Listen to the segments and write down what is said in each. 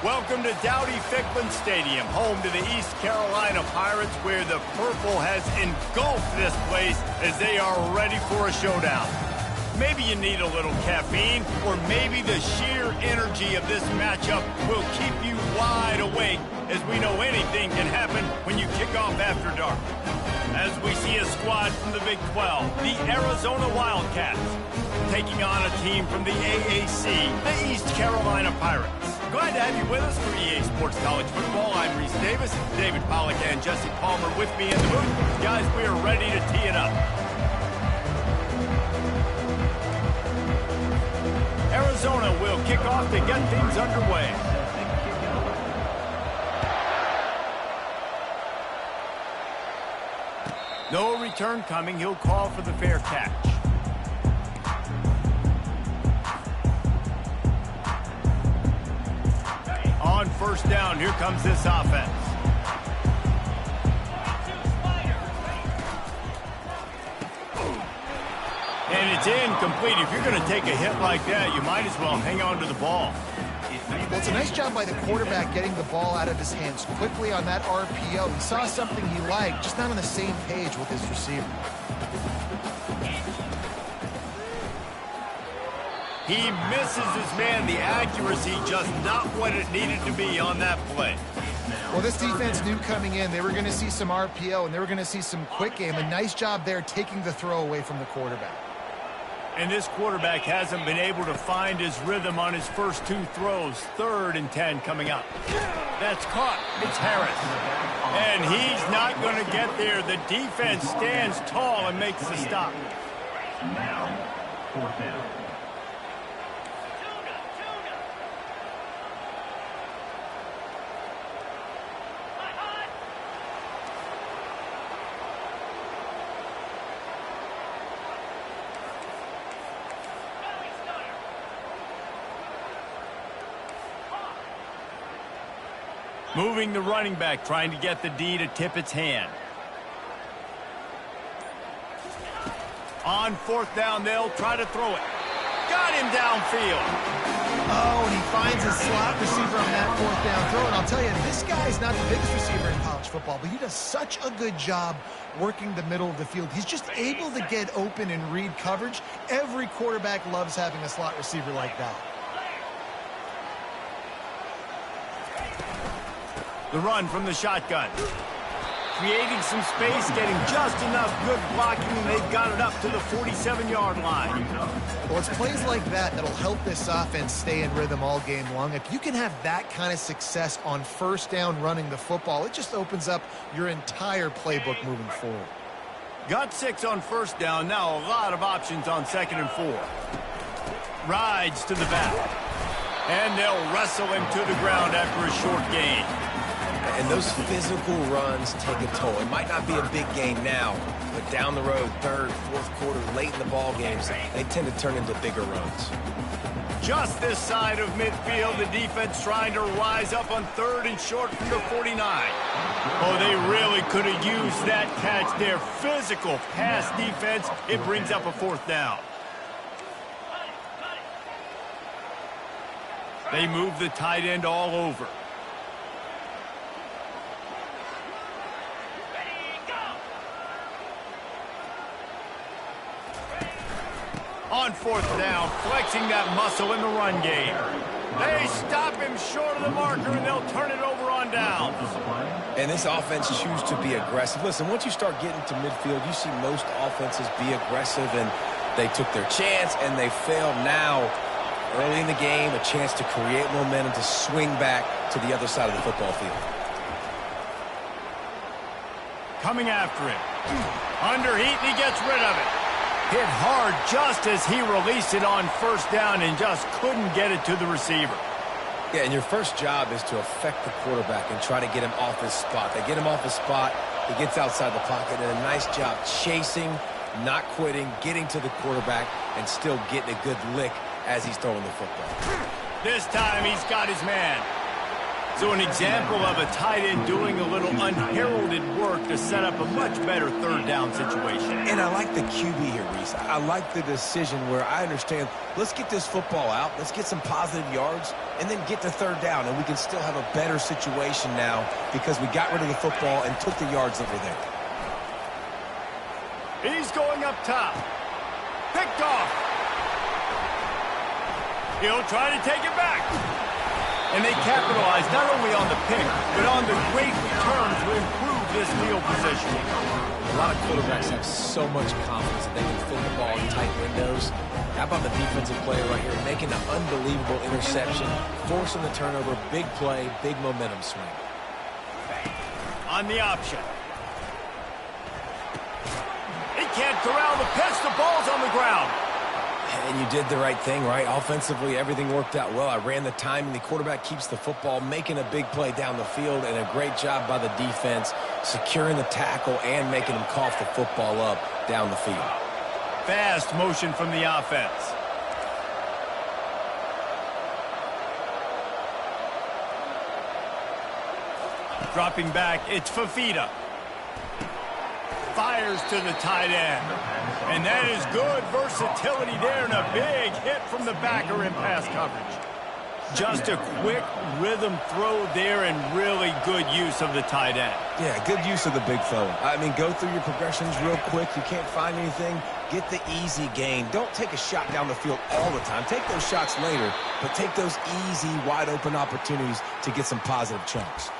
Welcome to Dowdy-Ficklen Stadium, home to the East Carolina Pirates, where the purple has engulfed this place as they are ready for a showdown. Maybe you need a little caffeine, or maybe the sheer energy of this matchup will keep you wide awake, as we know anything can happen when you kick off after dark. As we see a squad from the Big 12, the Arizona Wildcats, taking on a team from the AAC, the East Carolina Pirates. Glad to have you with us for EA Sports College Football. I'm Reese Davis, David Pollack and Jesse Palmer with me in the booth. Guys, we are ready to tee it up. Arizona will kick off to get things underway. No return coming. He'll call for the fair catch. On first down, here comes this offense. And it's incomplete. If you're going to take a hit like that, you might as well hang on to the ball. Well, it's a nice job by the quarterback getting the ball out of his hands quickly on that RPO. He saw something he liked, just not on the same page with his receiver. He misses his man. The accuracy just not what it needed to be on that play. Well, this defense knew coming in they were going to see some RPO and they were going to see some quick game. A nice job there taking the throw away from the quarterback. And this quarterback hasn't been able to find his rhythm on his first two throws. 3rd and 10 coming up. That's caught. It's Harris. And he's not going to get there. The defense stands tall and makes the stop. Now, 4th down. Moving the running back, trying to get the D to tip its hand. On 4th down, they'll try to throw it. Got him downfield. Oh, and he finds his slot receiver on that 4th down throw. And I'll tell you, this guy's not the biggest receiver in college football, but he does such a good job working the middle of the field. He's just able to get open and read coverage. Every quarterback loves having a slot receiver like that. The run from the shotgun. Creating some space, getting just enough good blocking, and they've got it up to the 47-yard line. Well, it's plays like that that'll help this offense stay in rhythm all game long. If you can have that kind of success on 1st down running the football, it just opens up your entire playbook moving forward. Got 6 on 1st down. Now a lot of options on 2nd and 4. Rides to the back. And they'll wrestle him to the ground after a short gain. And those physical runs take a toll. It might not be a big gain now, but down the road, 3rd, 4th quarter, late in the ball games, they tend to turn into bigger runs. Just this side of midfield, the defense trying to rise up on 3rd and short from the 49. Oh, they really could have used that catch there. Physical pass defense. It brings up a 4th down. They move the tight end all over. On 4th down, flexing that muscle in the run game. They stop him short of the marker, and they'll turn it over on down. And this offense chooses to be aggressive. Listen, once you start getting to midfield, you see most offenses be aggressive, and they took their chance, and they failed. Now, early in the game, a chance to create momentum, to swing back to the other side of the football field. Coming after him. Under heat, and he gets rid of it. Hit hard just as he released it on 1st down and just couldn't get it to the receiver. Yeah, and your first job is to affect the quarterback and try to get him off his spot. They get him off his spot, he gets outside the pocket, and a nice job chasing, not quitting, getting to the quarterback, and still getting a good lick as he's throwing the football. This time he's got his man. So an example of a tight end doing a little unheralded work to set up a much better third down situation. And I like the QB here, Reese. I like the decision where I understand, let's get this football out, let's get some positive yards, and then get to third down, and we can still have a better situation now because we got rid of the football and took the yards that were there. He's going up top. Picked off. He'll try to take it back. And they capitalize not only on the pick, but on the great return to improve this field position. A lot of quarterbacks have so much confidence that they can fit the ball in tight windows. How about the defensive player right here making an unbelievable interception, forcing the turnover, big play, big momentum swing. On the option. He can't corral the pitch. The ball's on the ground. And you did the right thing, right? Offensively, everything worked out well. I ran the time, and the quarterback keeps the football, making a big play down the field, and a great job by the defense, securing the tackle and making him cough the football up down the field. Fast motion from the offense. Dropping back, it's Fafita. Fires to the tight end. And that is good versatility there and a big hit from the backer in pass coverage. Just a quick rhythm throw there and really good use of the tight end. Yeah, good use of the big fella. I mean, go through your progressions real quick. You can't find anything. Get the easy gain. Don't take a shot down the field all the time. Take those shots later, but take those easy, wide-open opportunities to get some positive chunks.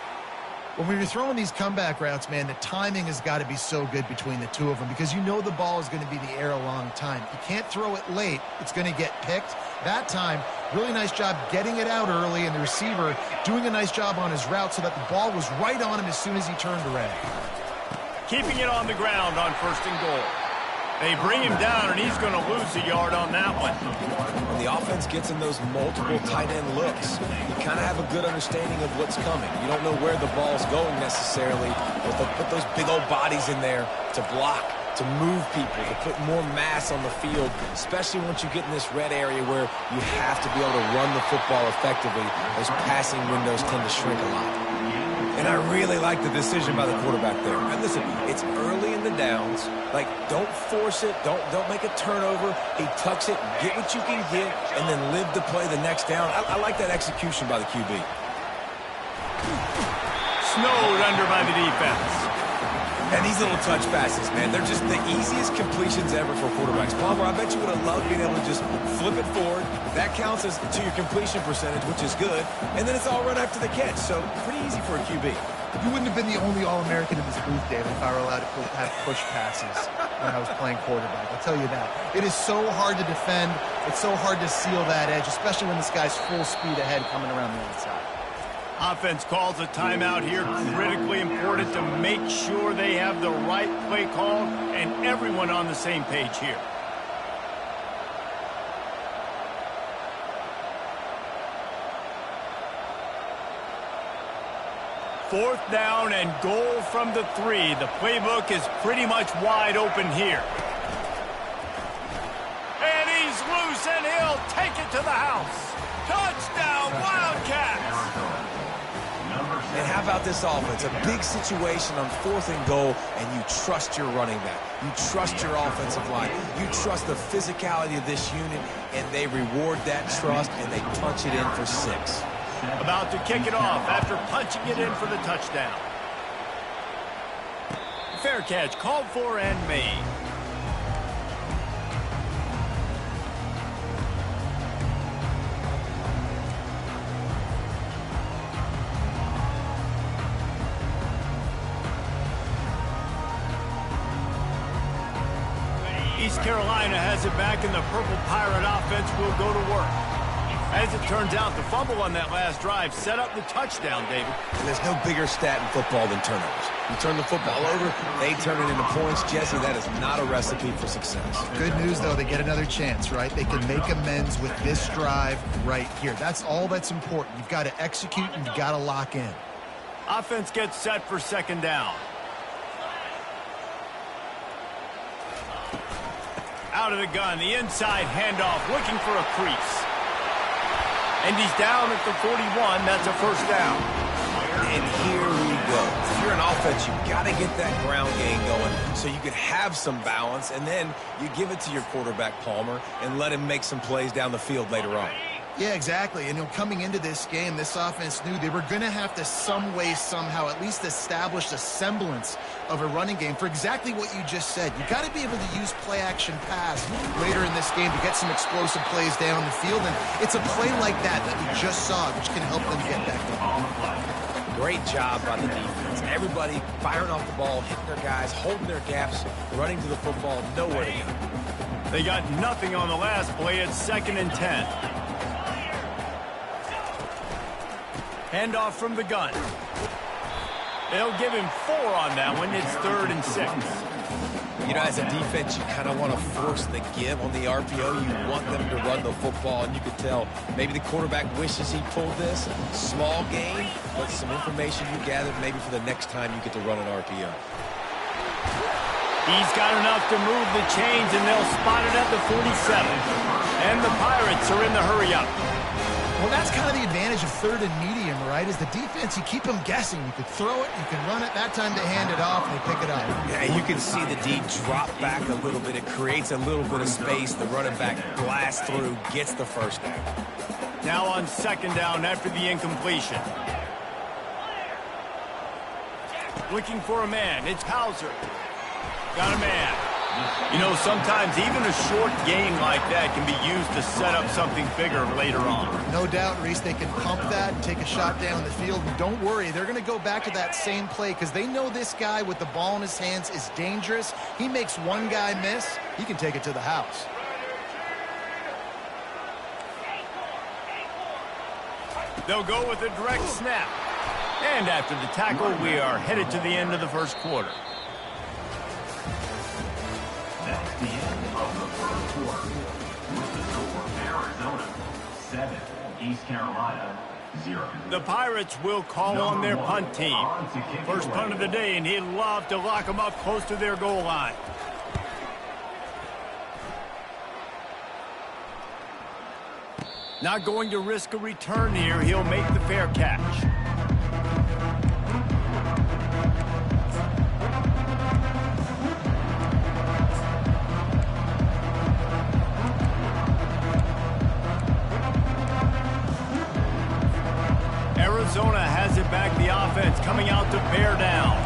When you're throwing these comeback routes, man, the timing has got to be so good between the two of them because you know the ball is going to be in the air a long time. You can't throw it late. It's going to get picked. That time, really nice job getting it out early, and the receiver doing a nice job on his route so that the ball was right on him as soon as he turned around. Keeping it on the ground on 1st and goal. They bring him down, and he's going to lose a yard on that one. When the offense gets in those multiple tight end looks, you kind of have a good understanding of what's coming. You don't know where the ball's going necessarily, but they'll put those big old bodies in there to block, to move people, to put more mass on the field, especially once you get in this red area where you have to be able to run the football effectively. Those passing windows tend to shrink a lot. And I really like the decision by the quarterback there. And listen, it's early in the downs. Like, don't force it. Don't make a turnover. He tucks it, get what you can get, and then live to play the next down. I like that execution by the QB. Snowed under by the defense. And these little touch passes, man, they're just the easiest completions ever for quarterbacks. Palmer, I bet you would have loved being able to just flip it forward. That counts as to your completion percentage, which is good. And then it's all run after the catch, so pretty easy for a QB. You wouldn't have been the only All-American in this booth, David, if I were allowed to have push passes when I was playing quarterback. I'll tell you that. It is so hard to defend. It's so hard to seal that edge, especially when this guy's full speed ahead coming around the inside. Offense calls a timeout here. Critically important to make sure they have the right play call and everyone on the same page here. Fourth down and goal from the 3. The playbook is pretty much wide open here. And he's loose, and he'll take it to the house. Touchdown, Wildcats! And how about this offense? A big situation on 4th and goal, and you trust your running back. You trust your offensive line. You trust the physicality of this unit, and they reward that trust, and they punch it in for 6. About to kick it off after punching it in for the touchdown. Fair catch called for and made. East Carolina has it back, and the Purple Pirate offense will go to work. As it turns out, the fumble on that last drive set up the touchdown, David. And there's no bigger stat in football than turnovers. You turn the football over, they turn it into points. Jesse, that is not a recipe for success. Good news, though, they get another chance, right? They can make amends with this drive right here. That's all that's important. You've got to execute, and you've got to lock in. Offense gets set for 2nd down. Out of the gun, the inside handoff, looking for a crease. And he's down at the 41. That's a 1st down. And here we go. If you're an offense, you've got to get that ground game going so you can have some balance, and then you give it to your quarterback, Palmer, and let him make some plays down the field later on. Yeah, exactly. And coming into this game, this offense knew they were going to have to some way, somehow, at least establish a semblance of a running game for exactly what you just said. You got to be able to use play-action pass later in this game to get some explosive plays down the field. And it's a play like that we just saw, which can help them get back there. Great job by the defense. Everybody firing off the ball, hitting their guys, holding their gaps, running to the football, nowhere to go. They got nothing on the last play. It's 2nd and 10. Handoff from the gun. They'll give him 4 on that one. It's 3rd and 6. You know, as a defense, you kind of want to force the give on the RPO. You want them to run the football, and you could tell maybe the quarterback wishes he pulled this. Small gain, but some information you gathered maybe for the next time you get to run an RPO. He's got enough to move the chains, and they'll spot it at the 47. And the Pirates are in the hurry-up. Well, that's kind of the advantage of 3rd and medium, right? Is the defense, you keep them guessing. You could throw it, you can run it. That time to hand it off, and they pick it up. Yeah, you can see the D drop back a little bit. It creates a little bit of space. The running back blasts through, gets the first down. Now on 2nd down after the incompletion. Looking for a man. It's Hauser. Got a man. You know, sometimes even a short gain like that can be used to set up something bigger later on. No doubt, Reese, they can pump that and take a shot down the field. And don't worry, they're going to go back to that same play because they know this guy with the ball in his hands is dangerous. He makes one guy miss, he can take it to the house. They'll go with a direct snap. And after the tackle, we are headed to the end of the first quarter. That's the end of the first quarter. With the score, Arizona 7, East Carolina 0. The Pirates will call on their punt team. First punt of the day, and he'd love to lock them up close to their goal line. Not going to risk a return here. He'll make the fair catch. Arizona has it back. The offense coming out to bear down.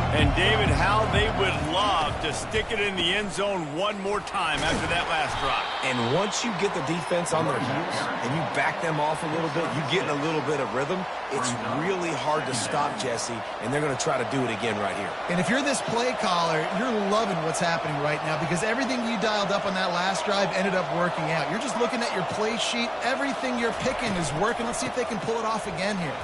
And David, how they would love to stick it in the end zone one more time after that last drive. And once you get the defense on their heels and you back them off a little bit, you get in a little bit of rhythm, it's really hard to stop Jesse, and they're going to try to do it again right here. And if you're this play caller, you're loving what's happening right now because everything you dialed up on that last drive ended up working out. You're just looking at your play sheet. Everything you're picking is working. Let's see if they can pull it off again here.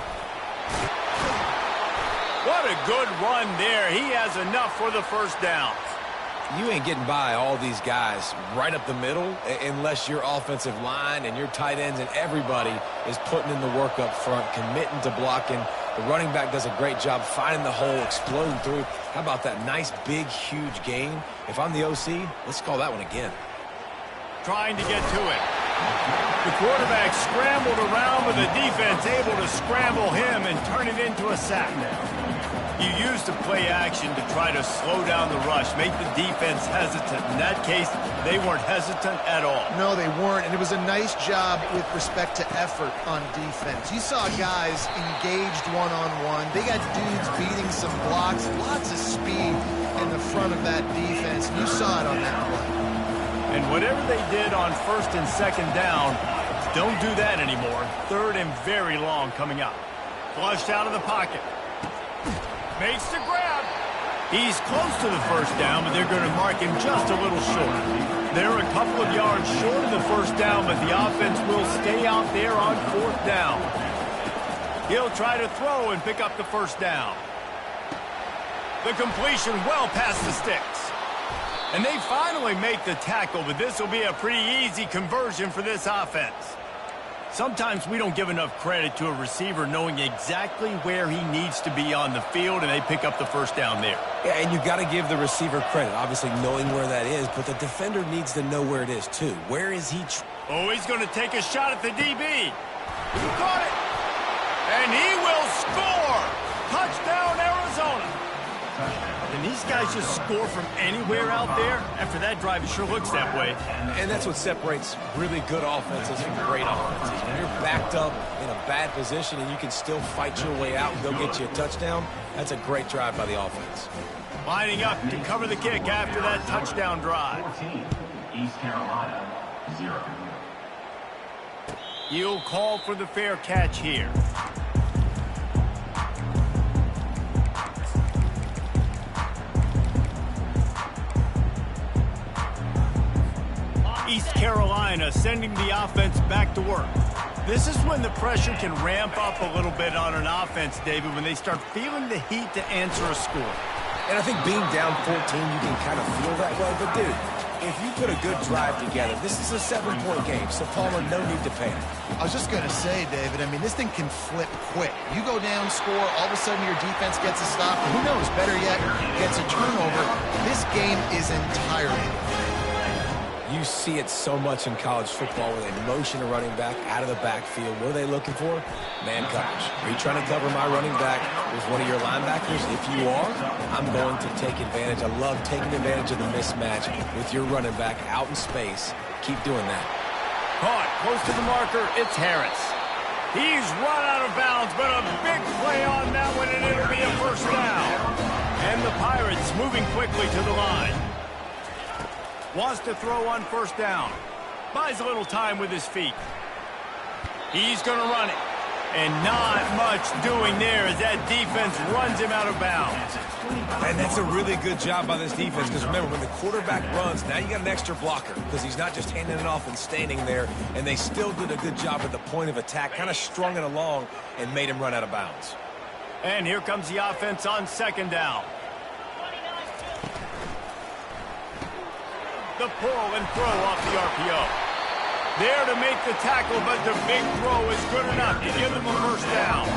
What a good run there. He has enough for the first down. You ain't getting by all these guys right up the middle unless your offensive line and your tight ends and everybody is putting in the work up front, committing to blocking. The running back does a great job finding the hole, exploding through. How about that nice, big, huge gain? If I'm the OC, let's call that one again. Trying to get to it. The quarterback scrambled around, but the defense able to scramble him and turn it into a sack. You used the play action to try to slow down the rush, make the defense hesitant. In that case, they weren't hesitant at all. No, they weren't, and it was a nice job with respect to effort on defense. You saw guys engaged one-on-one. They got dudes beating some blocks, lots of speed in the front of that defense. You saw it on that play. And whatever they did on 1st and 2nd down, don't do that anymore. 3rd and very long coming up. Flushed out of the pocket. Makes the grab. He's close to the first down, but they're going to mark him just a little short. They're a couple of yards short of the first down, but the offense will stay out there on 4th down. He'll try to throw and pick up the first down. The completion well past the sticks. And they finally make the tackle, but this will be a pretty easy conversion for this offense. Sometimes we don't give enough credit to a receiver knowing exactly where he needs to be on the field, and they pick up the first down there. Yeah, and you've got to give the receiver credit, obviously knowing where that is, but the defender needs to know where it is, too. Where is he? Oh, he's going to take a shot at the DB. He caught it. And he will score! Touchdown, Arizona! Can these guys just score from anywhere out there? After that drive, it sure looks that way. And that's what separates really good offenses from great offenses. When you're backed up in a bad position and you can still fight your way out and go get you a touchdown, that's a great drive by the offense. Lining up to cover the kick after that touchdown drive. 14, East Carolina, 0. You'll call for the fair catch here. East Carolina sending the offense back to work. This is when the pressure can ramp up a little bit on an offense, David, when they start feeling the heat to answer a score. And I think being down 14, you can kind of feel that way. But, dude, if you put a good drive together, this is a 7-point game, so Palmer, no need to panic. I was just going to say, David, I mean, this thing can flip quick. You go down, score, all of a sudden your defense gets a stop, and who knows, better yet, gets a turnover. This game is entirely different. You see it so much in college football where they motion a running back out of the backfield. What are they looking for? Man coverage. Are you trying to cover my running back with one of your linebackers? If you are, I'm going to take advantage. I love taking advantage of the mismatch with your running back out in space. Keep doing that. Caught close to the marker. It's Harris. He's run out of bounds, but a big play on that one, and it'll be a first down. And the Pirates moving quickly to the line. Wants to throw on first down. Buys a little time with his feet. He's going to run it. And not much doing there as that defense runs him out of bounds. And that's a really good job by this defense because remember, when the quarterback runs, now you got an extra blocker because he's not just handing it off and standing there. And they still did a good job at the point of attack, kind of strung it along and made him run out of bounds. And here comes the offense on second down. The pull and throw off the RPO. There to make the tackle, but the big throw is good enough to give them a first down.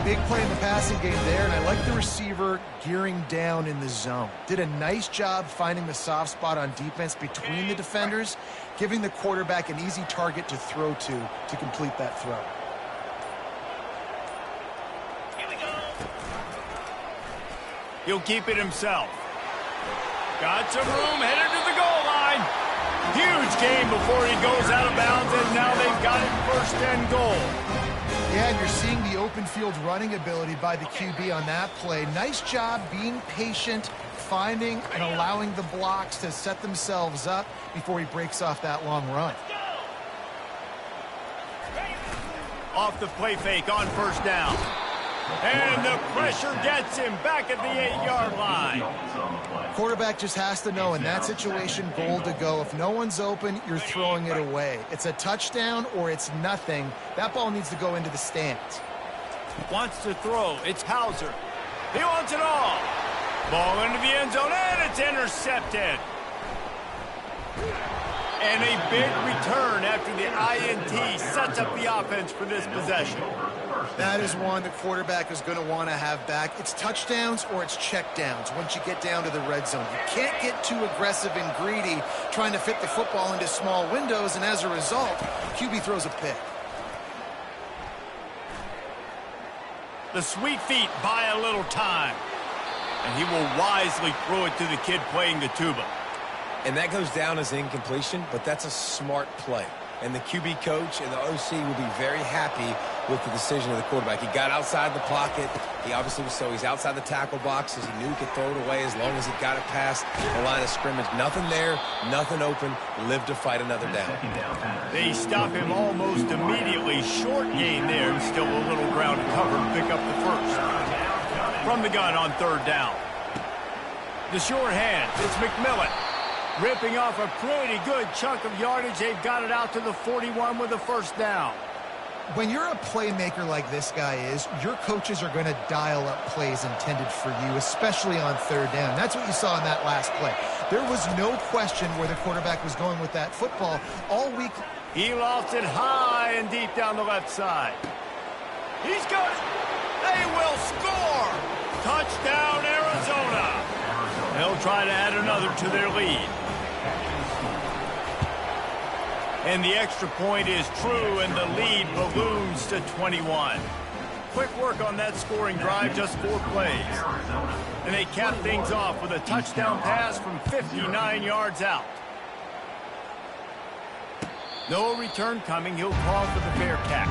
Big play in the passing game there, and I like the receiver gearing down in the zone. Did a nice job finding the soft spot on defense between the defenders, giving the quarterback an easy target to throw to complete that throw. Here we go. He'll keep it himself. Got some room, headed to the goal line. Huge game before he goes out of bounds, and now they've got it first and goal. Yeah, and you're seeing the open field running ability by the QB on that play. Nice job being patient, finding and allowing the blocks to set themselves up before he breaks off that long run. Off the play fake on first down. And the pressure gets him back at the 8-yard line. Quarterback just has to know in that situation, goal to go. If no one's open, you're throwing it away. It's a touchdown or it's nothing. That ball needs to go into the stands. Wants to throw. It's Hauser. He wants it all. Ball into the end zone, and it's intercepted. And a big return after the INT sets up the offense for this possession. That is one the quarterback is going to want to have back. It's touchdowns or it's checkdowns once you get down to the red zone. You can't get too aggressive and greedy trying to fit the football into small windows, and as a result, QB throws a pick. The sweet feet buy a little time, and he will wisely throw it to the kid playing the tuba. And that goes down as incompletion, but that's a smart play. And the QB coach and the OC will be very happy with the decision of the quarterback. He got outside the pocket. He obviously was he's outside the tackle boxes. He knew he could throw it away as long as he got it past the line of scrimmage. Nothing there, nothing open. Live to fight another down. They stop him almost immediately. Short gain there, and still a little ground to cover and pick up the first. From the gun on third down. The short hand, it's McMillan. Ripping off a pretty good chunk of yardage. They've got it out to the 41 with a first down. When you're a playmaker like this guy is, your coaches are going to dial up plays intended for you, especially on third down. That's what you saw in that last play. There was no question where the quarterback was going with that football all week. He lofts it high and deep down the left side. He's got it. They will score. Touchdown, Arizona. They'll try to add another to their lead. And the extra point is true, and the lead balloons to 21. quick work on that scoring drive, just 4 plays. And they cap things off with a touchdown pass from 59 yards out. No return coming. He'll call for the fair catch.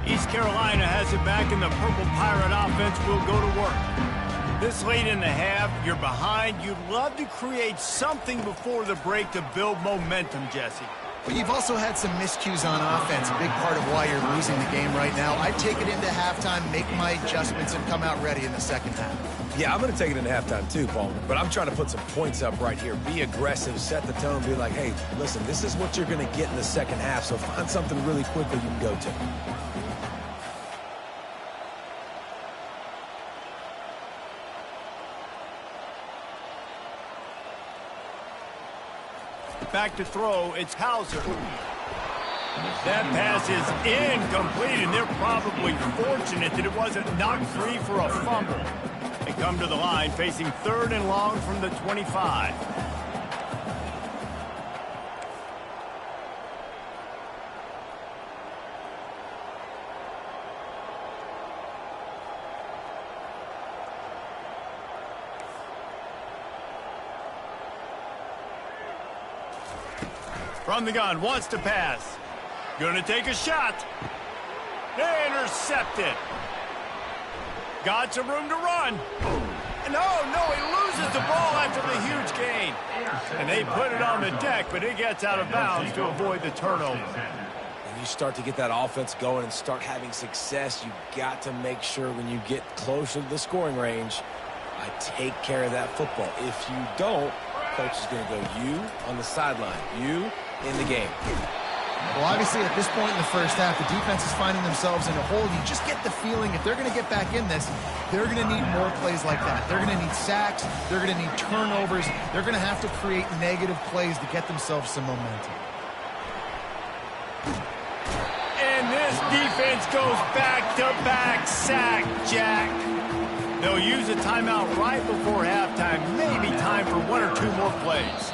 East Carolina has it back, and the Purple Pirate offense will go to work. This late in the half, you're behind. You'd love to create something before the break to build momentum, Jesse. But you've also had some miscues on offense, a big part of why you're losing the game right now. I'd take it into halftime, make my adjustments, and come out ready in the second half. Yeah, I'm going to take it into halftime too, Paul. But I'm trying to put some points up right here. Be aggressive, set the tone, be like, hey, listen, this is what you're going to get in the second half, so find something really quickly you can go to. Back to throw, it's Hauser. That pass is incomplete, and they're probably fortunate that it wasn't knocked free for a fumble. They come to the line facing 3rd and long from the 25. From the gun, wants to pass. Gonna take a shot. Intercepted. Got some room to run. No, he loses the ball after the huge gain. And they put it on the deck, but it gets out of bounds to avoid the turnover. When you start to get that offense going and start having success, you got to make sure when you get closer to the scoring range, I take care of that football. If you don't, coach is going to go you on the sideline, you in the game. Well, obviously, at this point in the first half, the defense is finding themselves in a hole. You just get the feeling if they're going to get back in this, they're going to need more plays like that. They're going to need sacks. They're going to need turnovers. They're going to have to create negative plays to get themselves some momentum. And this defense goes back-to-back sack, Jack. They'll use a timeout right before halftime. Maybe time for 1 or 2 more plays.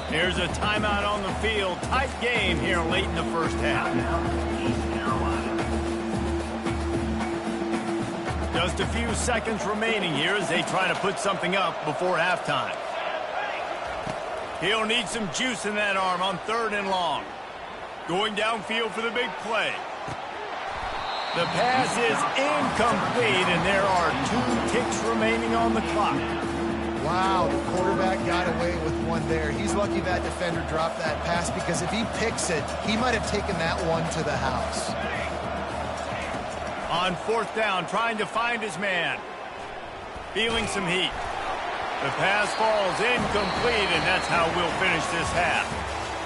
Here's a timeout on the field. Tight game here late in the first half. Just a few seconds remaining here as they try to put something up before halftime. He'll need some juice in that arm on 3rd and long. Going downfield for the big play. The pass is incomplete, and there are 2 ticks remaining on the clock. Wow, the quarterback got away with one there. He's lucky that defender dropped that pass, because if he picks it, he might have taken that one to the house. On 4th down, trying to find his man. Feeling some heat. The pass falls incomplete, and that's how we'll finish this half.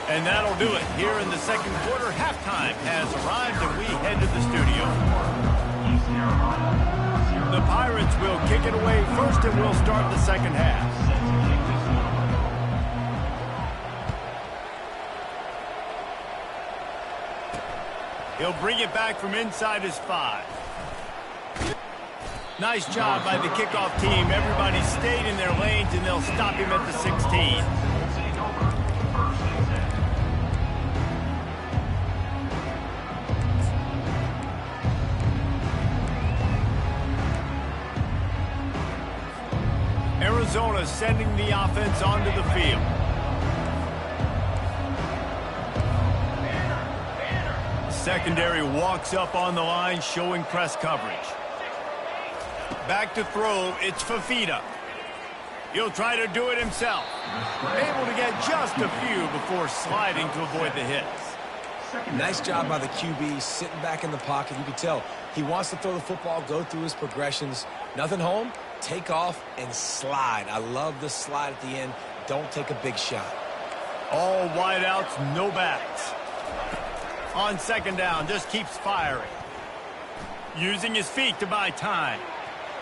And that'll do it here in the second quarter. Halftime has arrived, and we head to the studio. The Pirates will kick it away first, and we'll start the second half. He'll bring it back from inside his 5. Nice job by the kickoff team. Everybody stayed in their lanes, and they'll stop him at the 16. Arizona sending the offense onto the field. Secondary walks up on the line, showing press coverage. Back to throw, it's Fafita. He'll try to do it himself. Able to get just a few before sliding to avoid the hits. Nice job by the QB, sitting back in the pocket. You can tell he wants to throw the football, go through his progressions. Nothing home, take off and slide. I love the slide at the end. Don't take a big shot. All wideouts, no backs. On 2nd down, just keeps firing. Using his feet to buy time.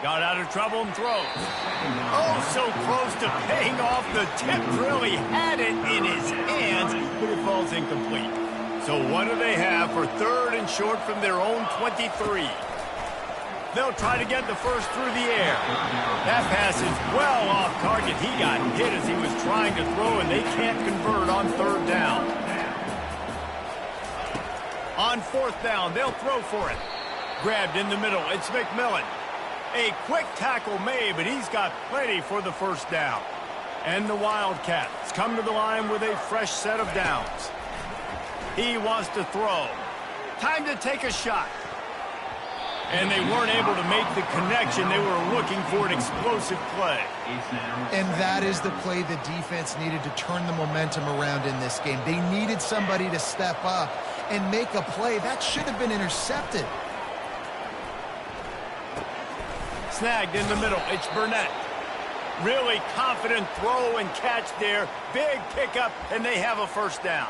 Got out of trouble and throws. Oh, so close to paying off. The tip really had it in his hands, but it falls incomplete. So what do they have for 3rd and short from their own 23? They'll try to get the first through the air. That pass is well off target. He got hit as he was trying to throw, and they can't convert on 3rd down. On 4th down, they'll throw for it. Grabbed in the middle, it's McMillan. A quick tackle made, but he's got plenty for the first down. And the Wildcats come to the line with a fresh set of downs. He wants to throw. Time to take a shot. And they weren't able to make the connection. They were looking for an explosive play. And that is the play the defense needed to turn the momentum around in this game. They needed somebody to step up and make a play. That should have been intercepted. Snagged in the middle. It's Burnett. Really confident throw and catch there. Big pickup, and they have a first down.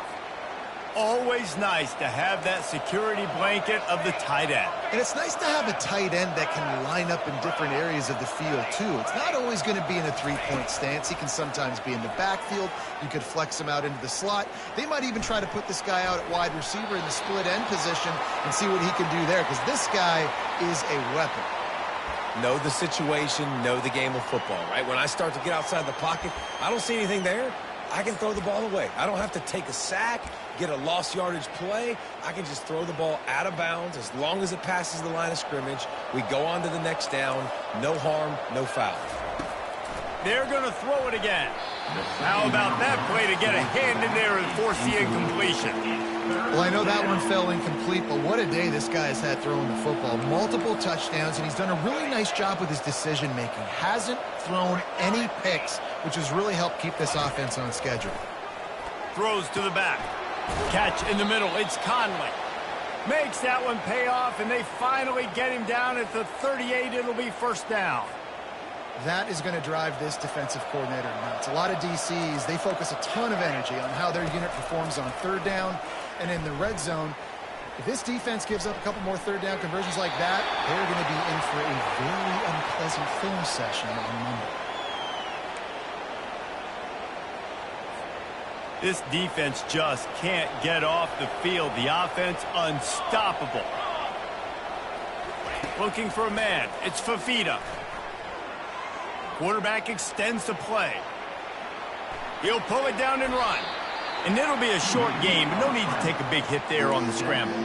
Always nice to have that security blanket of the tight end. And it's nice to have a tight end that can line up in different areas of the field, too. It's not always going to be in a three-point stance. He can sometimes be in the backfield. You could flex him out into the slot. They might even try to put this guy out at wide receiver in the split end position and see what he can do there, because this guy is a weapon. Know the situation, know the game of football, right? When I start to get outside the pocket, I don't see anything there. I can throw the ball away. I don't have to take a sack, get a lost yardage play. I can just throw the ball out of bounds as long as it passes the line of scrimmage. We go on to the next down. No harm, no foul. They're going to throw it again. How about that play to get a hand in there and force the incompletion? Well, I know that one fell incomplete, but what a day this guy has had throwing the football. Multiple touchdowns, and he's done a really nice job with his decision-making. Hasn't thrown any picks, which has really helped keep this offense on schedule. Throws to the back. Catch in the middle. It's Conley. Makes that one pay off, and they finally get him down at the 38. It'll be first down. That is going to drive this defensive coordinator nuts. A lot of DCs, they focus a ton of energy on how their unit performs on third down and in the red zone. If this defense gives up a couple more third down conversions like that, they're going to be in for a very unpleasant film session on Monday. This defense just can't get off the field. The offense unstoppable. Looking for a man. It's Fafita. Quarterback extends the play. He'll pull it down and run. And it'll be a short game, but no need to take a big hit there on the scramble.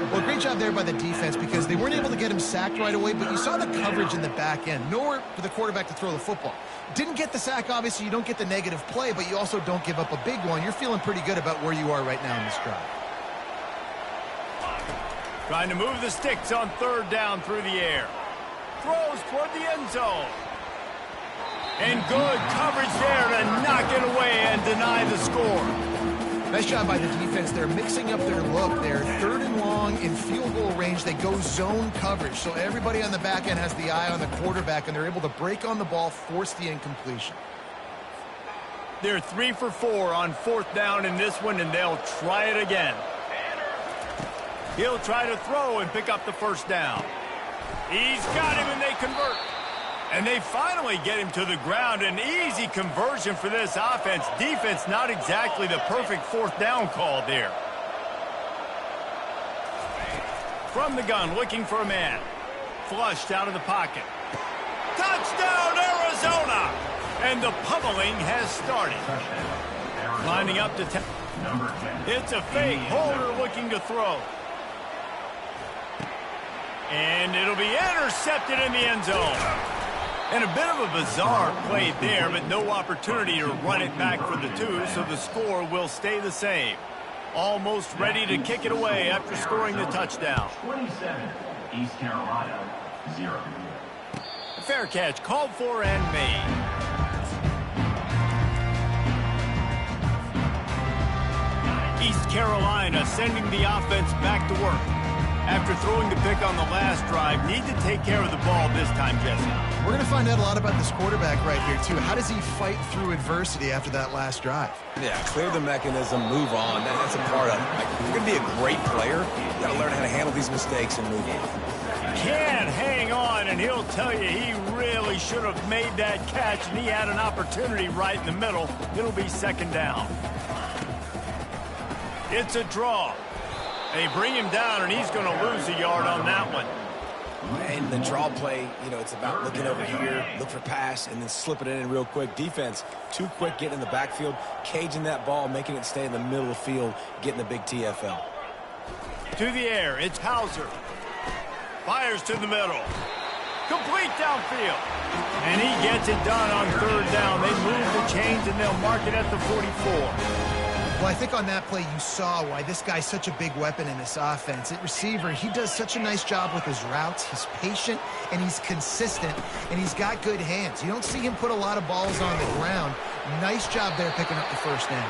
Well, great job there by the defense because they weren't able to get him sacked right away, but you saw the coverage in the back end. Nowhere for the quarterback to throw the football. Didn't get the sack, obviously. You don't get the negative play, but you also don't give up a big one. You're feeling pretty good about where you are right now in this drive. Trying to move the sticks on third down through the air. Throws toward the end zone. And good coverage there to knock it away and deny the score. Nice job by the defense. They're mixing up their look. They're third and long in field goal range. They go zone coverage. So everybody on the back end has the eye on the quarterback, and they're able to break on the ball, force the incompletion. They're 3 for 4 on fourth down in this one, and they'll try it again. He'll try to throw and pick up the first down. He's got him, and they convert. And they finally get him to the ground. An easy conversion for this offense. Defense not exactly the perfect fourth down call there. From the gun, looking for a man. Flushed out of the pocket. Touchdown, Arizona! And the pummeling has started. Lining up to 10. It's a fake. Holder looking to throw. And it'll be intercepted in the end zone. And a bit of a bizarre play there, but no opportunity to run it back for the two, so the score will stay the same. Almost ready to kick it away after scoring the touchdown. 27, East Carolina, 0. Fair catch, called for and made. East Carolina sending the offense back to work. After throwing the pick on the last drive, need to take care of the ball this time, Jesse. We're going to find out a lot about this quarterback right here, too. How does he fight through adversity after that last drive? Yeah, clear the mechanism, move on. That's a part of it. Like, if you're going to be a great player, you got to learn how to handle these mistakes and move on. Can't hang on, and he'll tell you he really should have made that catch, and he had an opportunity right in the middle. It'll be second down. It's a draw. They bring him down, and he's going to lose a yard on that one. And the draw play, it's about looking over here, look for pass, and then slipping it in real quick. Defense, too quick getting in the backfield, caging that ball, making it stay in the middle of the field, getting the big TFL. To the air, it's Hauser. Fires to the middle. Complete downfield. And he gets it done on third down. They move the chains, and they'll mark it at the 44. Well, I think on that play you saw why this guy's such a big weapon in this offense. At receiver, he does such a nice job with his routes. He's patient, and he's consistent, and he's got good hands. You don't see him put a lot of balls on the ground. Nice job there picking up the first down.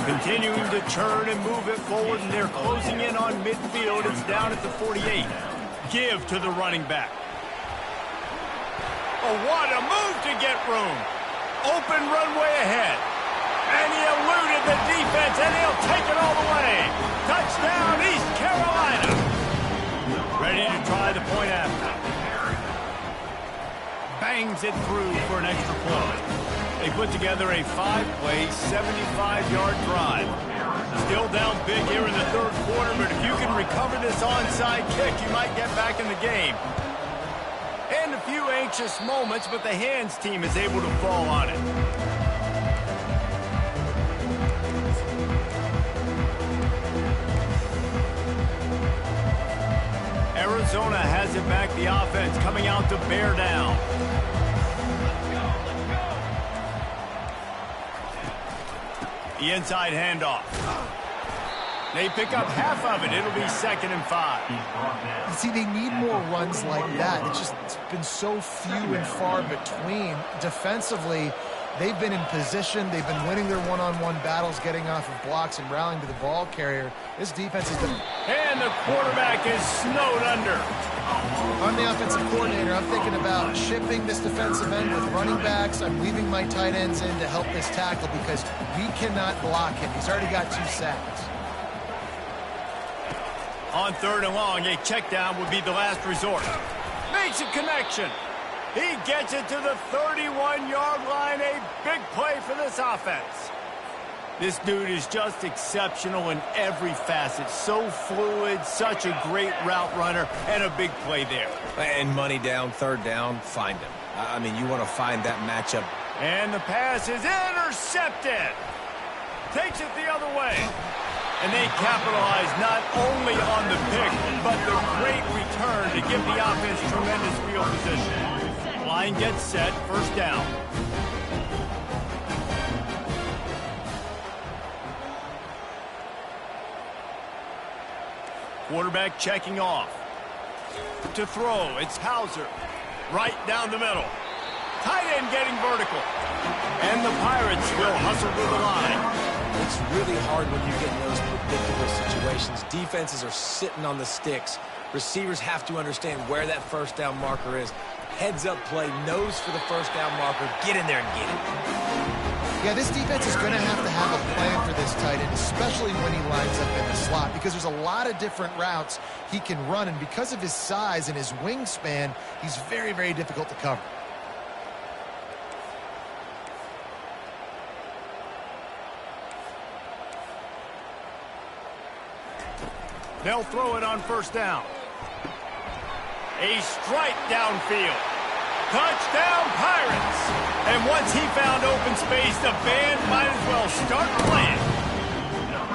Continuing to turn and move it forward, and they're closing in on midfield. It's down at the 48. Give to the running back. Oh, what a move to get room. Open runway ahead. And he eluded the defense, and he'll take it all the way. Touchdown, East Carolina. Ready to try the point after. Bangs it through for an extra point. They put together a 5-play, 75-yard drive. Still down big here in the third quarter, but if you can recover this onside kick, you might get back in the game. And a few anxious moments, but the hands team is able to fall on it. Arizona has it back, the offense coming out to bear down. The inside handoff. They pick up half of it. It'll be 2nd and 5. You see, they need more runs like that. It's been so few and far between. Defensively, they've been in position. They've been winning their one-on-one battles, getting off of blocks and rallying to the ball carrier. This defense has been... And the quarterback is snowed under. I'm the offensive coordinator. I'm thinking about shipping this defensive end with running backs. I'm leaving my tight ends in to help this tackle because we cannot block him. He's already got 2 sacks. On 3rd and long, a check down would be the last resort. Makes a connection. He gets it to the 31-yard line. A big play for this offense. This dude is just exceptional in every facet. So fluid, such a great route runner, and a big play there. And money down, 3rd down, find him. I mean, you want to find that matchup. And the pass is intercepted. Takes it the other way. And they capitalize not only on the pick, but the great return to give the offense tremendous field position. Line gets set, 1st down. Quarterback checking off. To throw, it's Hauser. Right down the middle. Tight end getting vertical. And the Pirates will hustle to the line. It's really hard when you get in those predictable situations. Defenses are sitting on the sticks. Receivers have to understand where that 1st down marker is. Heads up play, nose for the 1st down marker. Get in there and get it. Yeah, this defense is going to have a plan for this tight end, especially when he lines up in the slot, because there's a lot of different routes he can run, and because of his size and his wingspan, he's very, very difficult to cover. They'll throw it on 1st down. A strike downfield. Touchdown, Pirates! And once he found open space, the band might as well start playing.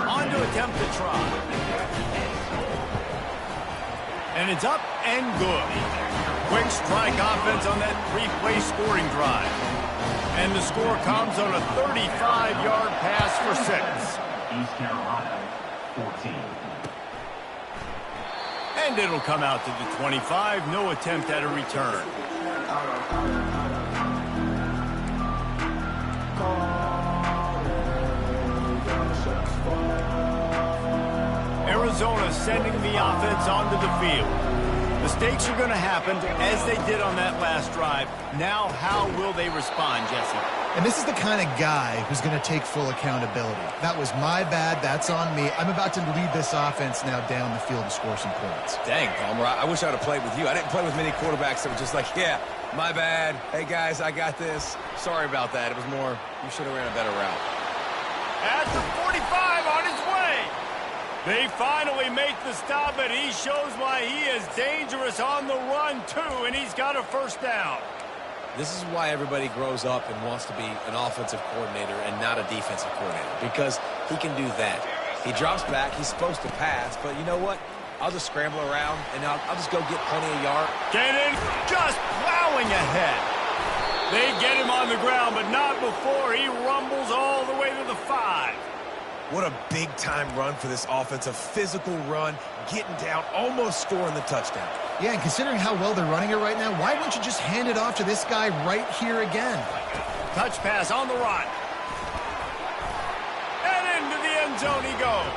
On to attempt the try. And it's up and good. Quick strike offense on that 3-play scoring drive. And the score comes on a 35-yard pass for 6. East Carolina, 14. And it'll come out to the 25. No attempt at a return. Arizona sending the offense onto the field. Mistakes are going to happen as they did on that last drive. Now, how will they respond, Jesse? And this is the kind of guy who's going to take full accountability. That was my bad. That's on me. I'm about to lead this offense now down the field to score some points. Dang, Palmer, I wish I would have played with you. I didn't play with many quarterbacks that were just like, yeah, my bad. Hey, guys, I got this. Sorry about that. It was more, you should have ran a better route. At the 45 on his way. They finally make the stop, but he shows why he is dangerous on the run, too, and he's got a 1st down. This is why everybody grows up and wants to be an offensive coordinator and not a defensive coordinator, because he can do that. He drops back. He's supposed to pass, but you know what? I'll just scramble around, and I'll just go get plenty of yards. Gannon just plowing ahead. They get him on the ground, but not before he rumbles all the way to the 5. What a big-time run for this offense. A physical run, getting down, almost scoring the touchdown. Yeah, and considering how well they're running it right now, why wouldn't you just hand it off to this guy right here again? Touch pass on the run. And into the end zone he goes.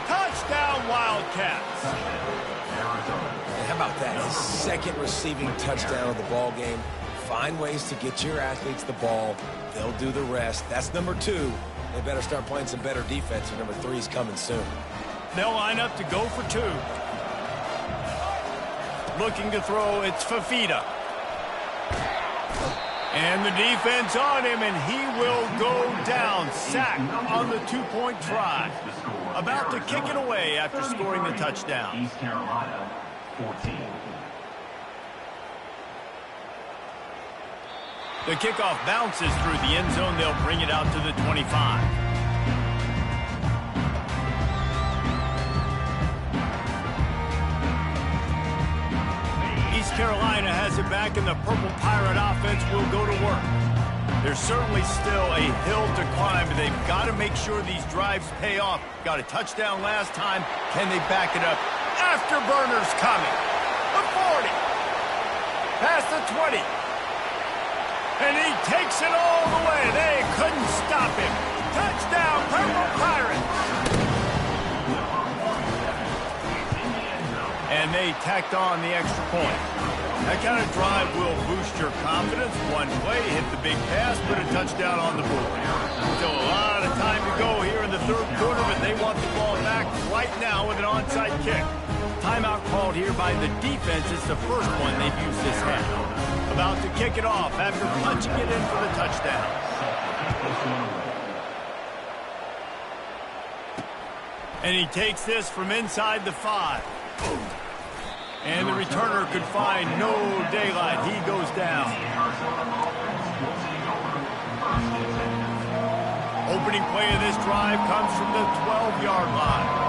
Touchdown, Wildcats. And how about that? His second receiving touchdown of the ball game. Find ways to get your athletes the ball. They'll do the rest. That's number 2. They better start playing some better defense, and number 3 is coming soon. They'll line up to go for 2. Looking to throw, it's Fafita. And the defense on him, and he will go down. Sacked on the 2-point try. About to kick it away after scoring the touchdown. East Carolina, 14. The kickoff bounces through the end zone. They'll bring it out to the 25. East Carolina has it back, and the Purple Pirate offense will go to work. There's certainly still a hill to climb, but they've got to make sure these drives pay off. Got a touchdown last time. Can they back it up? Afterburner's coming. The 40. Past the 20. And he takes it all the way. They couldn't stop him. Touchdown, Purple Pirates. And they tacked on the extra point. That kind of drive will boost your confidence. One play, hit the big pass, put a touchdown on the board. Still a lot of time to go here in the 3rd quarter, but they want the ball back right now with an onside kick. Timeout called here by the defense. It's the first one they've used this half. About to kick it off after punching it in for the touchdown. And he takes this from inside the 5. And the returner could find no daylight. He goes down. Opening play of this drive comes from the 12-yard line.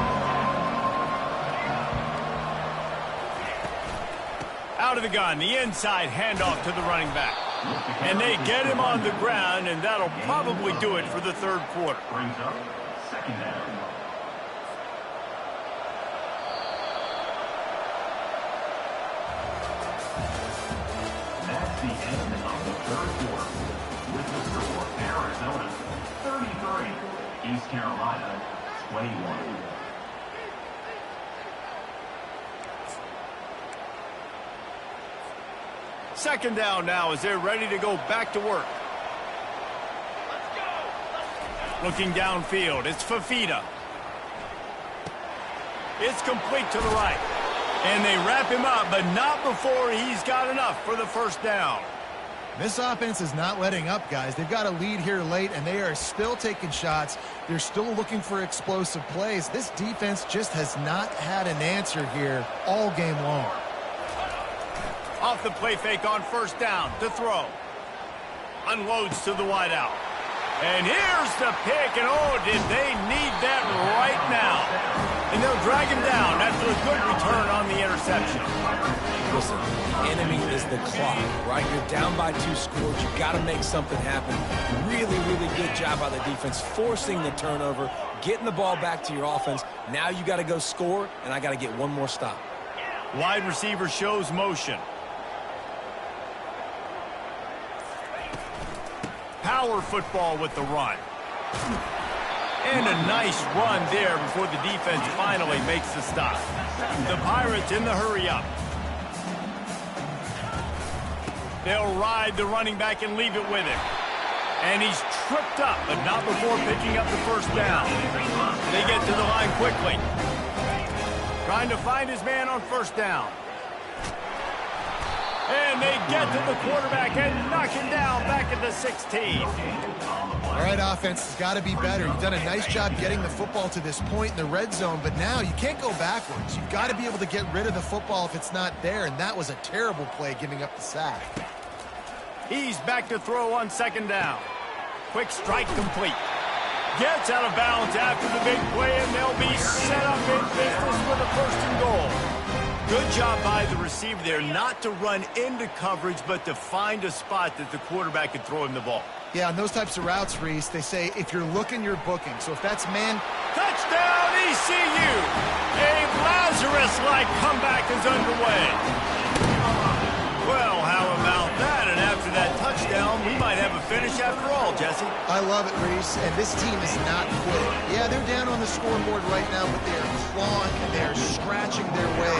Out of the gun, the inside handoff to the running back. And they get him on the ground, and that'll probably do it for the 3rd quarter. Brings up 2nd down. That's the end of the 3rd quarter. With the score, Arizona 33, East Carolina 21. Second down now as they're ready to go back to work. Looking downfield, it's Fafita. It's complete to the right. And they wrap him up, but not before he's got enough for the first down. This offense is not letting up, guys. They've got a lead here late, and they are still taking shots. They're still looking for explosive plays. This defense just has not had an answer here all game long. Off the play fake on first down to throw. Unloads to the wideout. And here's the pick, and oh, did they need that right now. And they'll drag him down after a good return on the interception. Listen, the enemy is the clock, right? You're down by 2 scores. You got to make something happen. Really, really good job by the defense, forcing the turnover, getting the ball back to your offense. Now you got to go score, and I got to get one more stop. Wide receiver shows motion. Power football with the run. And a nice run there before the defense finally makes the stop. The Pirates in the hurry-up. They'll ride the running back and leave it with him. And he's tripped up, but not before picking up the first down. They get to the line quickly. Trying to find his man on first down. And they get to the quarterback and knock him down back at the 16. All right, offense has got to be better. You've done a nice job getting the football to this point in the red zone, but now you can't go backwards. You've got to be able to get rid of the football if it's not there, and that was a terrible play giving up the sack. He's back to throw on second down. Quick strike complete. Gets out of bounds after the big play, and they'll be set up in business with a 1st and goal. Good job by the receiver there not to run into coverage, but to find a spot that the quarterback can throw him the ball. Yeah, on those types of routes, Reese, they say if you're looking, you're booking. So if that's man... Touchdown, ECU! A Lazarus-like comeback is underway. Well, how about that? And after that touchdown, we might have a finish after all, Jesse. I love it, Reese, and this team is not quitting. Yeah, they're down on the scoreboard right now, but they are clawing and they are scratching their way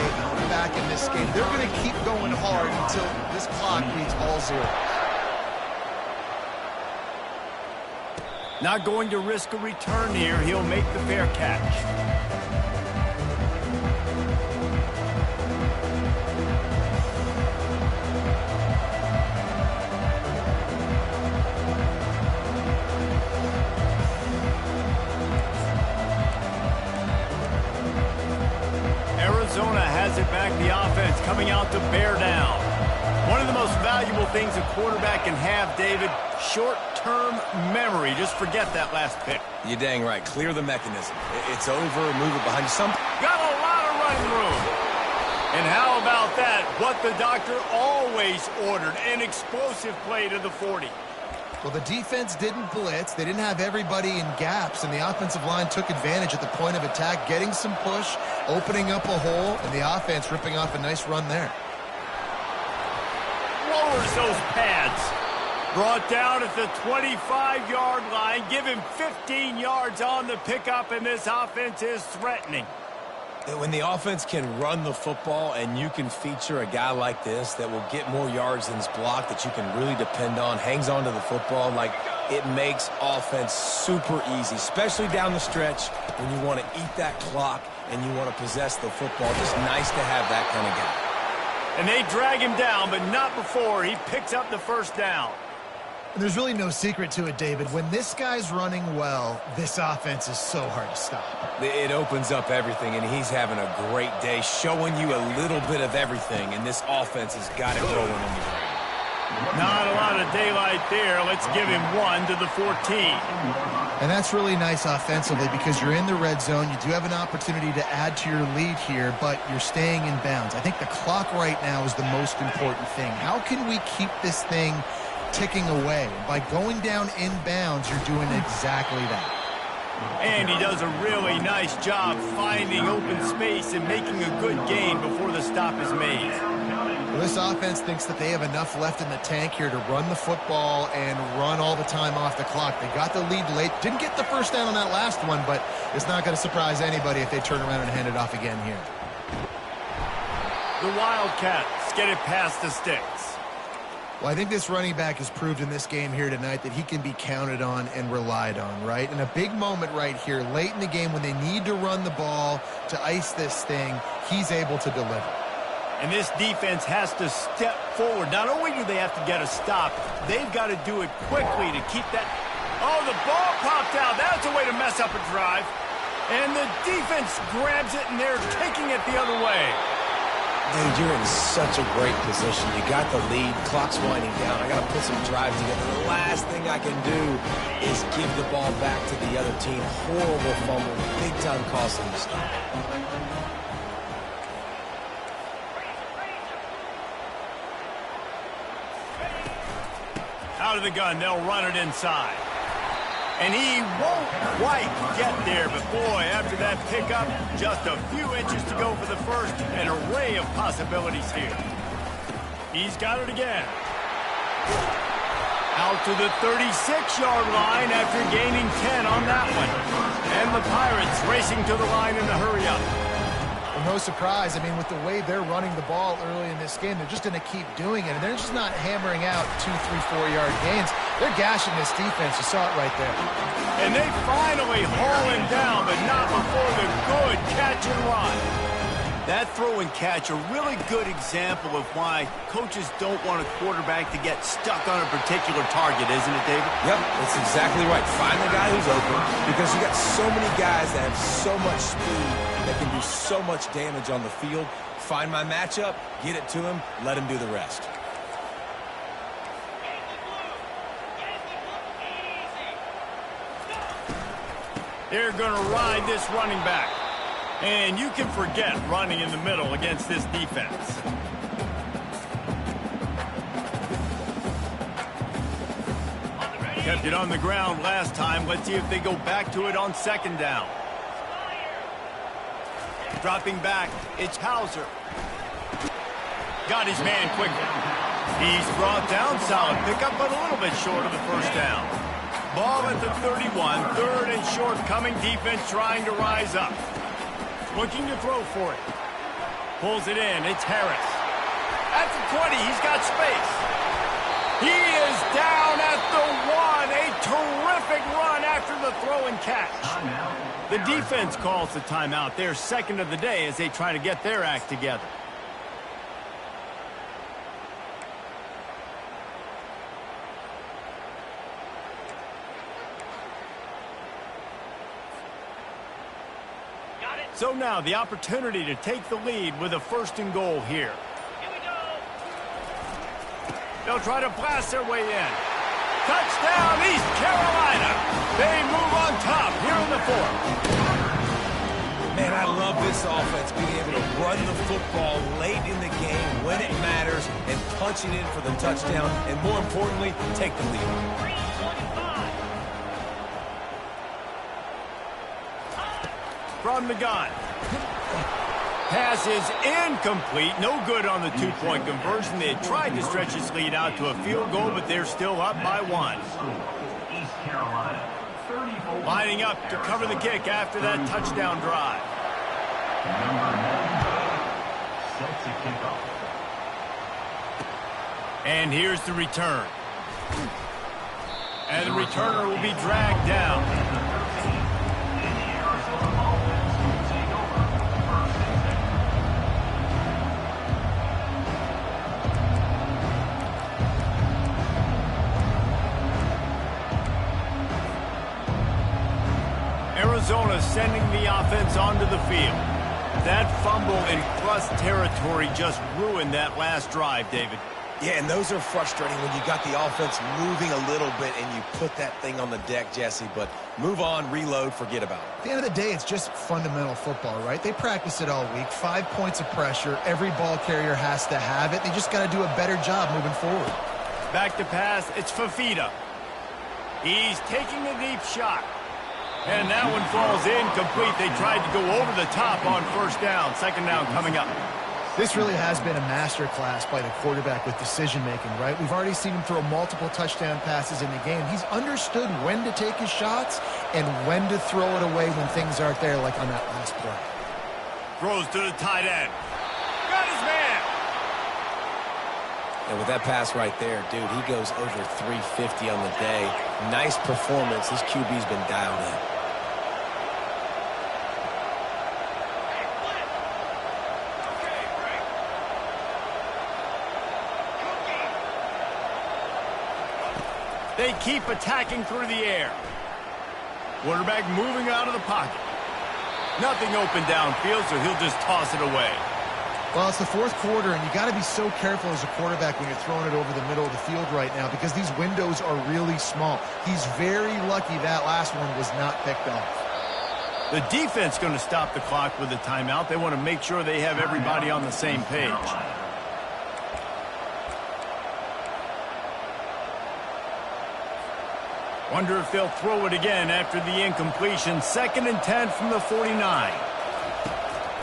back in this game. They're going to keep going hard until this clock reads all 0. Not going to risk a return here. He'll make the fair catch. Arizona has it back. The offense coming out to bear down. One of the most valuable things a quarterback can have, David, short-term memory. Just forget that last pick. You're dang right. Clear the mechanism. It's over. Move it behind you. Got a lot of running room. And how about that? What the doctor always ordered, an explosive play to the 40. Well, the defense didn't blitz. They didn't have everybody in gaps, and the offensive line took advantage at the point of attack, getting some push, opening up a hole, and the offense ripping off a nice run there. Lowers those pads. Brought down at the 25-yard line. Give him 15 yards on the pickup, and this offense is threatening. When the offense can run the football and you can feature a guy like this that will get more yards than his block, that you can really depend on, hangs on to the football, like it makes offense super easy, especially down the stretch when you want to eat that clock and you want to possess the football. Just nice to have that kind of guy. And they drag him down, but not before he picks up the 1st down. There's really no secret to it, David. When this guy's running well, this offense is so hard to stop. It opens up everything, and he's having a great day, showing you a little bit of everything, and this offense has got it rolling on the ground. Not a lot of daylight there. Let's give him 1 to the 14. And that's really nice offensively because you're in the red zone. You do have an opportunity to add to your lead here, but you're staying in bounds. I think the clock right now is the most important thing. How can we keep this thing ticking away? By going down in bounds, you're doing exactly that. And he does a really nice job finding open space and making a good gain before the stop is made. Well, this offense thinks that they have enough left in the tank here to run the football and run all the time off the clock. They got the lead late. Didn't get the 1st down on that last one, but it's not going to surprise anybody if they turn around and hand it off again here. The Wildcats get it past the sticks. Well, I think this running back has proved in this game here tonight that he can be counted on and relied on, right? In a big moment right here, late in the game when they need to run the ball to ice this thing, he's able to deliver. And this defense has to step forward. Not only do they have to get a stop, they've got to do it quickly to keep that. Oh, the ball popped out. That's a way to mess up a drive. And the defense grabs it, and they're taking it the other way. Dude, you're in such a great position. You got the lead. Clock's winding down. I got to put some drive together. The last thing I can do is give the ball back to the other team. Horrible fumble. Big-time costly mistake. Out of the gun, they'll run it inside. And he won't quite get there, but boy, after that pickup, just a few inches to go for the 1st. An array of possibilities here. He's got it again. Out to the 36-yard line after gaining 10 on that one. And the Pirates racing to the line in a hurry-up. Well, no surprise. I mean, with the way they're running the ball early in this game, they're just going to keep doing it. And they're just not hammering out 2, 3, 4-yard gains. They're gashing this defense. You saw it right there. And they finally haul him down, but not before the good catch and run. That throw and catch, a really good example of why coaches don't want a quarterback to get stuck on a particular target, isn't it, David? Yep, that's exactly right. Find the guy who's open, because you got so many guys that have so much speed that can do so much damage on the field. Find my matchup, get it to him, let him do the rest. They're going to ride this running back. And you can forget running in the middle against this defense. Kept it on the ground last time. Let's see if they go back to it on second down. Dropping back, it's Hauser. Got his man quickly. He's brought down, solid pickup, but a little bit short of the first down. Ball at the 31, third and short, coming defense trying to rise up. Looking to throw for it. Pulls it in, it's Harris. At the 20, he's got space. He is down at the 1, a terrific run after the throw and catch. The defense calls the timeout, their second of the day as they try to get their act together. So now the opportunity to take the lead with a first and goal here. Here we go. They'll try to blast their way in. Touchdown, East Carolina. They move on top here in the fourth. Man, I love this offense being able to run the football late in the game when it matters and punch it in for the touchdown and, more importantly, take the lead. 3:25. From the gun. Pass is incomplete. No good on the two-point conversion. They had tried to stretch this lead out to a field goal, but they're still up by 1. East Carolina, 34. Lining up to cover the kick after that touchdown drive. Number 9 sets a kickoff. And here's the return. And the returner will be dragged down. Arizona sending the offense onto the field. That fumble in plus territory just ruined that last drive, David. Yeah, and those are frustrating when you got the offense moving a little bit and you put that thing on the deck, Jesse. But move on, reload, forget about it. At the end of the day, it's just fundamental football, right? They practice it all week. 5 points of pressure. Every ball carrier has to have it. They just got to do a better job moving forward. Back to pass, it's Fafita. He's taking a deep shot. And that one falls incomplete. They tried to go over the top on first down. Second down coming up. This really has been a master class by the quarterback with decision-making, right? We've already seen him throw multiple touchdown passes in the game. He's understood when to take his shots and when to throw it away when things aren't there, like on that last play. Throws to the tight end. Got his man. And with that pass right there, dude, he goes over 350 on the day. Nice performance. This QB's been dialed in. They keep attacking through the air. Quarterback moving out of the pocket. Nothing open downfield, so he'll just toss it away. Well, it's the fourth quarter, and you got to be so careful as a quarterback when you're throwing it over the middle of the field right now because these windows are really small. He's very lucky that last one was not picked off. The defense going to stop the clock with a timeout. They want to make sure they have everybody on the same page. Wonder if they'll throw it again after the incompletion. 2nd and 10 from the 49.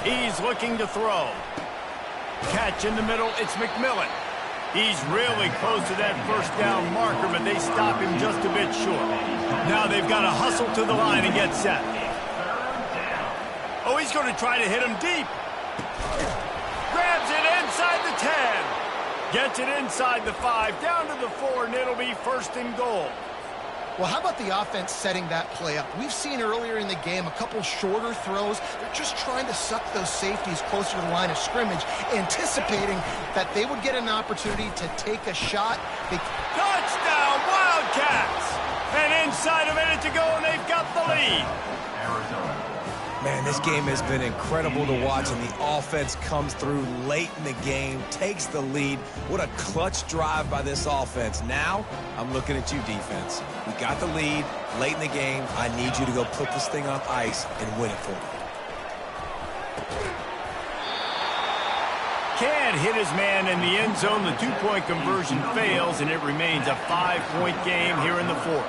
He's looking to throw. Catch in the middle, it's McMillan. He's really close to that first down marker, but they stop him just a bit short. Now they've got to hustle to the line and get set. Oh, he's going to try to hit him deep. Grabs it inside the 10. Gets it inside the 5, down to the 4, and it'll be first and goal. Well, how about the offense setting that play up? We've seen earlier in the game a couple shorter throws. They're just trying to suck those safeties closer to the line of scrimmage, anticipating that they would get an opportunity to take a shot. Touchdown, Wildcats! And inside a minute to go, and they've got the lead. Arizona, Man, this game has been incredible to watch, and the offense comes through late in the game, takes the lead. What a clutch drive by this offense. Now, I'm looking at you, defense. We got the lead late in the game. I need you to go put this thing on ice and win it for me. Can't hit his man in the end zone. The two-point conversion fails, and it remains a 5-point game here in the fourth.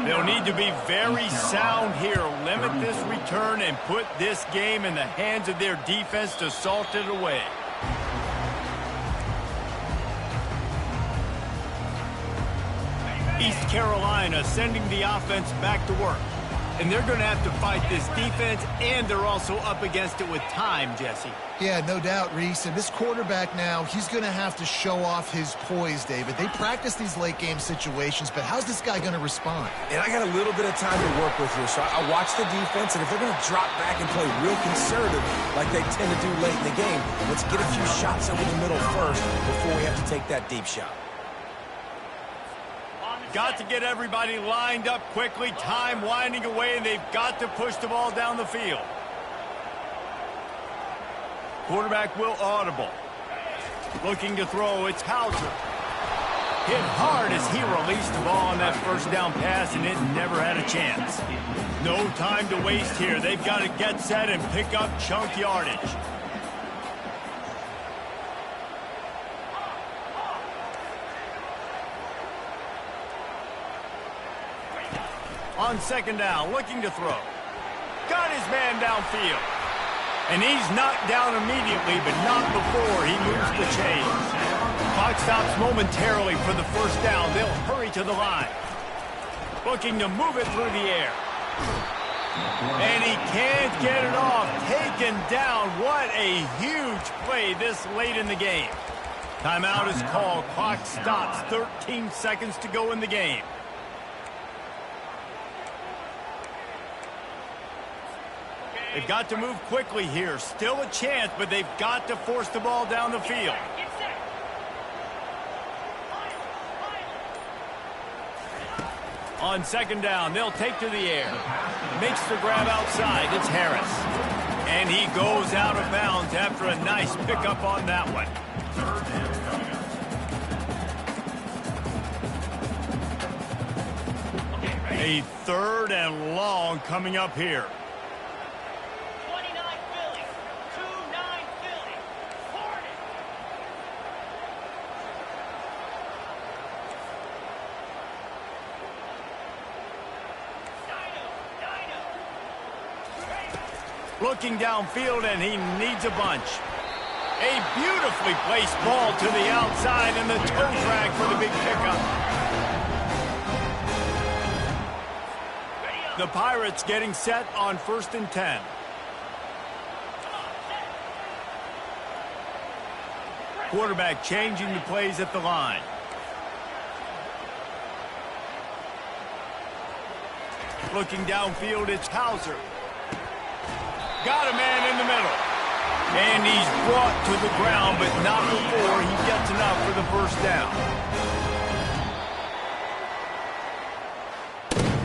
They'll need to be very sound here, limit this return, and put this game in the hands of their defense to salt it away. East Carolina sending the offense back to work. And they're going to have to fight this defense, and they're also up against it with time, Jesse. Yeah, no doubt, Reese. And this quarterback now, he's going to have to show off his poise, David. They practice these late-game situations, but how's this guy going to respond? And I got a little bit of time to work with here, so I watch the defense, and if they're going to drop back and play real conservative like they tend to do late in the game, let's get a few shots over the middle first before we have to take that deep shot. Got to get everybody lined up quickly. Time winding away, and they've got to push the ball down the field. Quarterback will audible. Looking to throw, it's Hauser. Hit hard as he released the ball on that first down pass, and it never had a chance. No time to waste here. They've got to get set and pick up chunk yardage. On second down, looking to throw. Got his man downfield. And he's knocked down immediately, but not before he moves the chains. Clock stops momentarily for the first down. They'll hurry to the line. Looking to move it through the air. And he can't get it off. Taken down. What a huge play this late in the game. Timeout is called. Clock stops. 13 seconds to go in the game. They've got to move quickly here. Still a chance, but they've got to force the ball down the field. On second down, they'll take to the air. Makes the grab outside. It's Harris. And he goes out of bounds after a nice pickup on that one. A third and long coming up here. Looking downfield, and he needs a bunch. A beautifully placed ball to the outside, and the toe drag for the big pickup. The Pirates getting set on 1st and 10. Quarterback changing the plays at the line. Looking downfield, it's Hauser. Got a man in the middle. And he's brought to the ground, but not before he gets enough for the first down.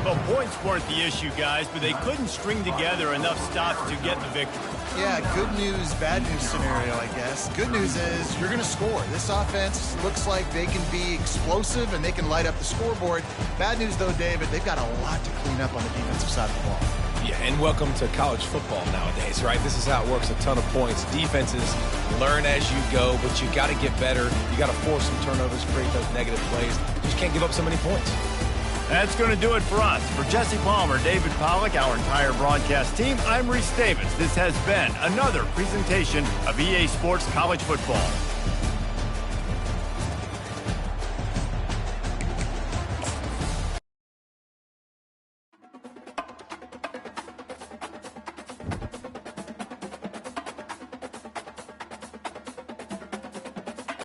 Well, points weren't the issue, guys, but they couldn't string together enough stops to get the victory. Yeah, good news, bad news scenario, I guess. Good news is you're going to score. This offense looks like they can be explosive and they can light up the scoreboard. Bad news, though, David, they've got a lot to clean up on the defensive side of the ball. Yeah, and welcome to college football nowadays, right? This is how it works, a ton of points. Defenses learn as you go, but you got to get better. You got to force some turnovers, create those negative plays. You just can't give up so many points. That's going to do it for us. For Jesse Palmer, David Pollack, our entire broadcast team, I'm Reese Davis. This has been another presentation of EA Sports College Football.